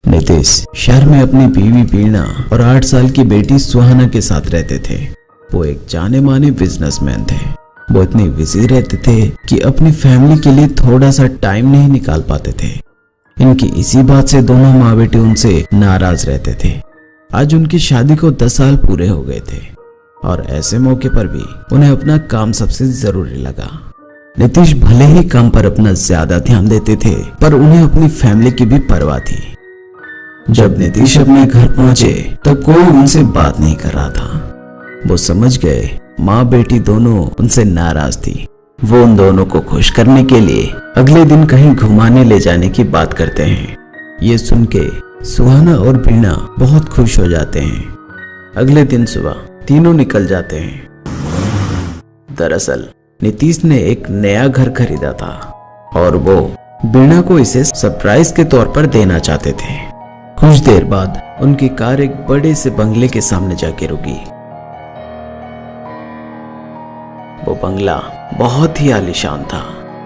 नीतीश शहर में अपनी बीवी वीणा और 8 साल की बेटी सुहाना के साथ रहते थे। वो एक जाने माने बिजनेसमैन थे। वो इतने बिजी रहते थे कि अपनी फैमिली के लिए थोड़ा सा टाइम नहीं निकाल पाते थे। इनकी इसी बात से दोनों माँ बेटी उनसे नाराज रहते थे। आज उनकी शादी को 10 साल पूरे हो गए थे और ऐसे मौके पर भी उन्हें अपना काम सबसे जरूरी लगा। नीतीश भले ही काम पर अपना ज्यादा ध्यान देते थे, पर उन्हें अपनी फैमिली की भी परवाह थी। जब नीतीश अपने घर पहुंचे तब कोई उनसे बात नहीं कर रहा था। वो समझ गए माँ बेटी दोनों उनसे नाराज थी। वो उन दोनों को खुश करने के लिए अगले दिन कहीं घुमाने ले जाने की बात करते हैं। ये सुन के सुहाना और वीणा बहुत खुश हो जाते हैं। अगले दिन सुबह तीनों निकल जाते हैं। दरअसल नीतीश ने एक नया घर खरीदा था और वो वीणा को इसे सरप्राइज के तौर पर देना चाहते थे। कुछ देर बाद उनकी कार एक बड़े से बंगले के सामने जाके रुकी। वो बंगला बहुत ही आलीशान था,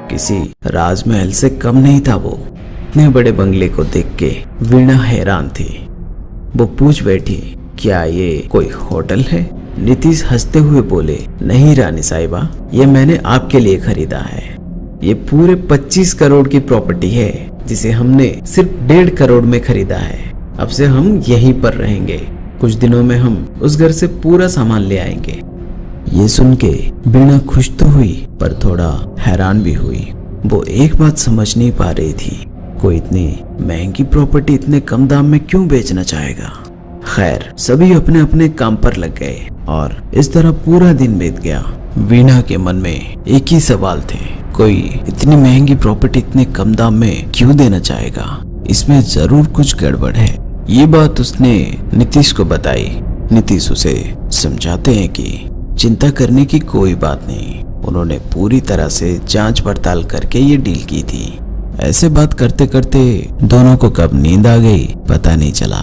किसी राजमहल से कम नहीं था। वो इतने बड़े बंगले को देख के वीणा हैरान थी। वो पूछ बैठी, क्या ये कोई होटल है? नीतीश हंसते हुए बोले, नहीं रानी साहिबा, ये मैंने आपके लिए खरीदा है। ये पूरे 25 करोड़ की प्रॉपर्टी है जिसे हमने सिर्फ 1.5 करोड़ में खरीदा है। अब से हम यहीं पर रहेंगे। कुछ दिनों में हम उस घर से पूरा सामान ले आएंगे। ये सुन के वीणा खुश तो हुई पर थोड़ा हैरान भी हुई। वो एक बात समझ नहीं पा रही थी, कोई इतनी महंगी प्रॉपर्टी इतने कम दाम में क्यों बेचना चाहेगा। खैर, सभी अपने अपने काम पर लग गए और इस तरह पूरा दिन बीत गया। वीणा के मन में एक ही सवाल थे, कोई इतनी महंगी प्रॉपर्टी इतने कम दाम में क्यों देना चाहेगा? इसमें जरूर कुछ गड़बड़ है। ये बात उसने नीतीश को बताई। नीतीश उसे समझाते हैं कि चिंता करने की कोई बात नहीं। उन्होंने पूरी तरह से जांच पड़ताल करके ये डील की थी। ऐसे बात करते करते दोनों को कब नींद आ गई पता नहीं चला।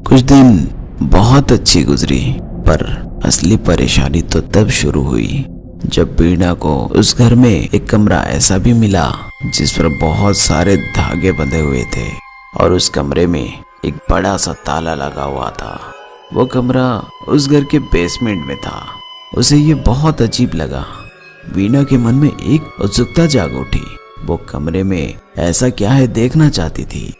कुछ दिन बहुत अच्छी गुजरी, पर असली परेशानी तो तब शुरू हुई जब वीणा को उस घर में एक कमरा ऐसा भी मिला जिस पर बहुत सारे धागे बंधे हुए थे और उस कमरे में एक बड़ा सा ताला लगा हुआ था। वो कमरा उस घर के बेसमेंट में था। उसे ये बहुत अजीब लगा। वीणा के मन में एक उत्सुकता जाग उठी। वो कमरे में ऐसा क्या है देखना चाहती थी।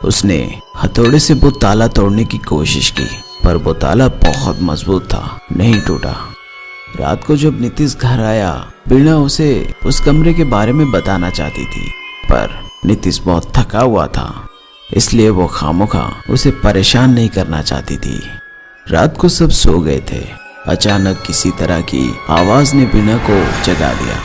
उसने हथौड़े से वो ताला तोड़ने की कोशिश की, पर वो ताला बहुत मजबूत था, नहीं टूटा। रात को जब नीतीश घर आया, वीणा उसे उस कमरे के बारे में बताना चाहती थी, पर नीतीश बहुत थका हुआ था, इसलिए वो खामोखा उसे परेशान नहीं करना चाहती थी। रात को सब सो गए थे। अचानक किसी तरह की आवाज ने वीणा को जगा दिया।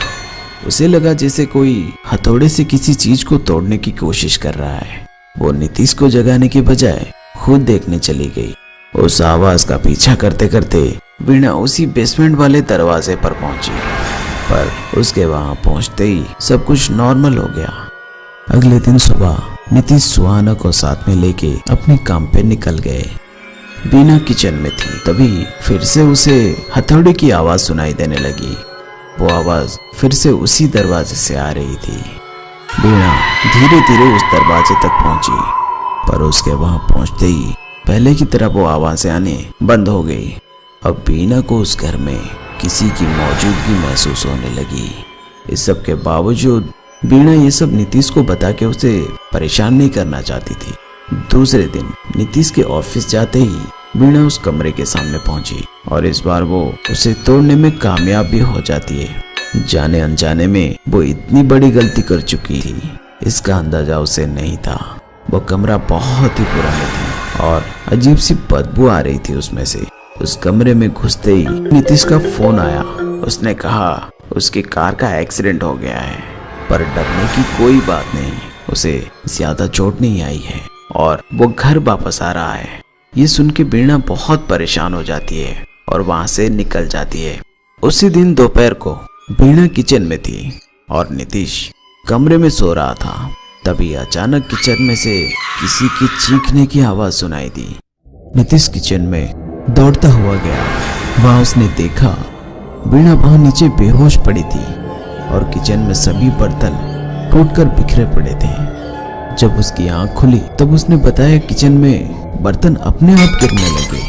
उसे लगा जैसे कोई हथौड़े से किसी चीज को तोड़ने की कोशिश कर रहा है। वो नीतीश को जगाने के बजाय खुद देखने चली गई। उस आवाज का पीछा करते करते वीणा उसी बेसमेंट वाले दरवाजे पर पहुंची, पर उसके वहां पहुंचते ही सब कुछ नॉर्मल हो गया। अगले दिन सुबह नीतीश सुहाना को साथ में लेके अपने काम पे निकल गए। वीणा किचन में थी, तभी फिर से उसे हथौड़े की आवाज सुनाई देने लगी। वो आवाज फिर से उसी दरवाजे से आ रही थी। वीणा धीरे धीरे उस दरवाजे तक पहुंची, पर उसके वहां पहुंचते ही पहले की तरह वो आवाजें आने बंद हो गई। अब वीणा को उस घर में किसी की मौजूदगी महसूस होने लगी। इस सब के बावजूद वीणा ये सब नीतीश को बता के उसे परेशान नहीं करना चाहती थी। दूसरे दिन नीतीश के ऑफिस जाते ही वीणा उस कमरे के सामने पहुंची और इस बार वो उसे तोड़ने में कामयाब भी हो जाती है। जाने अनजाने में वो इतनी बड़ी गलती कर चुकी थी, इसका अंदाजा उसे नहीं था। वो कमरा बहुत ही पुराना था और अजीब सी बदबू आ रही थी उसमें से। उस कमरे में घुसते ही नीतीश का फोन आया। उसने कहा उसकी कार का एक्सीडेंट हो गया है, पर डरने की कोई बात नहीं, उसे ज्यादा चोट नहीं आई है और वो घर वापस आ रहा है। ये सुन के वीणा बहुत परेशान हो जाती है और वहां से निकल जाती है। उसी दिन दोपहर को वीणा किचन में थी और नीतीश कमरे में सो रहा था। तभी अचानक किचन में से किसी की चीखने की आवाज सुनाई दी। नीतीश किचन में दौड़ता हुआ गया। वहां उसने देखा वीणा वहां नीचे बेहोश पड़ी थी और किचन में सभी बर्तन टूटकर बिखरे पड़े थे। जब उसकी आंख खुली तब उसने बताया किचन में बर्तन अपने आप गिरने लगे।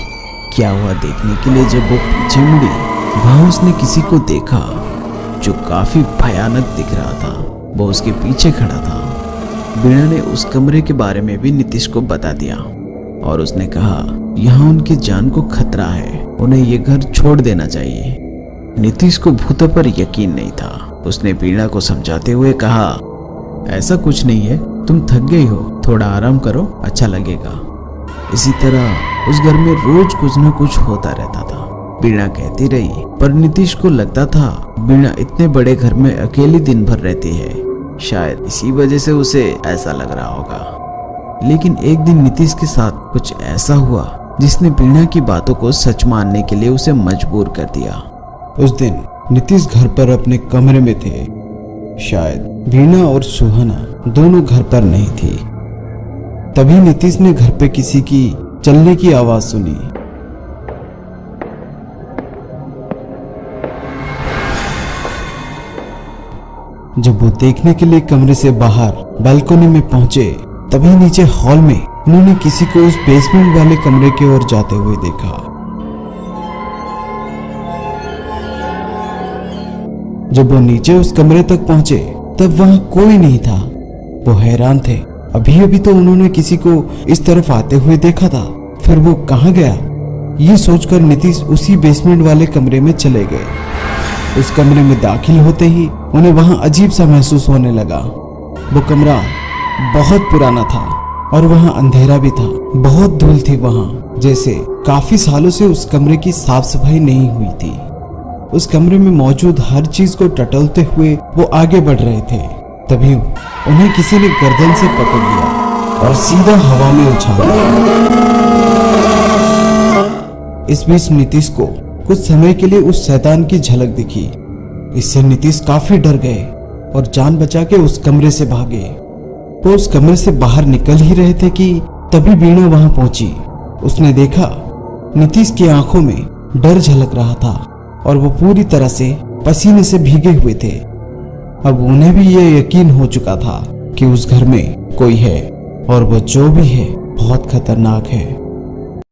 क्या हुआ देखने के लिए जब वो पीछे मुड़ी, वहां उसने किसी को देखा जो काफी भयानक दिख रहा था। वो उसके पीछे खड़ा था। वीणा ने उस कमरे के बारे में भी नीतीश को बता दिया और उसने कहा यहाँ उनकी जान को खतरा है, उन्हें ये घर छोड़ देना चाहिए। नीतीश को भूतों पर यकीन नहीं था। उसने वीणा को समझाते हुए कहा ऐसा कुछ नहीं है, तुम थक गई हो, थोड़ा आराम करो, अच्छा लगेगा। इसी तरह उस घर में रोज कुछ न कुछ होता रहता था। वीणा कहती रही, पर नीतीश को लगता था वीणा इतने बड़े घर में अकेली दिन भर रहती है, शायद इसी वजह से उसे ऐसा लग रहा होगा। लेकिन एक दिन नीतीश के साथ कुछ ऐसा हुआ जिसने वीणा की बातों को सच मानने के लिए उसे मजबूर कर दिया। उस दिन नीतीश घर पर अपने कमरे में थे। शायद वीणा और सुहाना दोनों घर पर नहीं थी। तभी नीतीश ने घर पे किसी की चलने की आवाज सुनी। जब वो देखने के लिए कमरे से बाहर बालकनी में पहुंचे, तभी नीचे हॉल में उन्होंने किसी को उस बेसमेंट वाले कमरे की ओर जाते हुए देखा। जब वो नीचे उस कमरे तक पहुंचे तब वहां कोई नहीं था। वो हैरान थे, अभी अभी तो उन्होंने किसी को इस तरफ आते हुए देखा था, फिर वो कहां गया? ये सोचकर नीतीश उसी बेसमेंट वाले कमरे में चले गए। उस कमरे में दाखिल होते ही उन्हें वहां अजीब सा महसूस होने लगा। वो कमरा बहुत पुराना था और वहां अंधेरा भी था। बहुत धूल थी वहां, जैसे काफी सालों से उस कमरे की साफ सफाई नहीं हुई थी। उस कमरे में मौजूद हर चीज को टटोलते हुए वो आगे बढ़ रहे थे। तभी उन्हें किसी ने गर्दन से पकड़ लिया और सीधा हवा में उछाल दिया। इस बीच नीतीश को कुछ समय के लिए उस शैतान की झलक दिखी। इससे नीतीश काफी डर गए और जान बचा के उस कमरे से भागे। वो उस कमरे से बाहर निकल ही रहे थे कि तभी वीणा वहां पहुंची। उसने देखा नीतीश की आंखों में डर झलक रहा था और वो पूरी तरह से पसीने से भीगे हुए थे। अब उन्हें भी ये यकीन हो चुका था कि उस घर में कोई है और वो जो भी है बहुत खतरनाक है।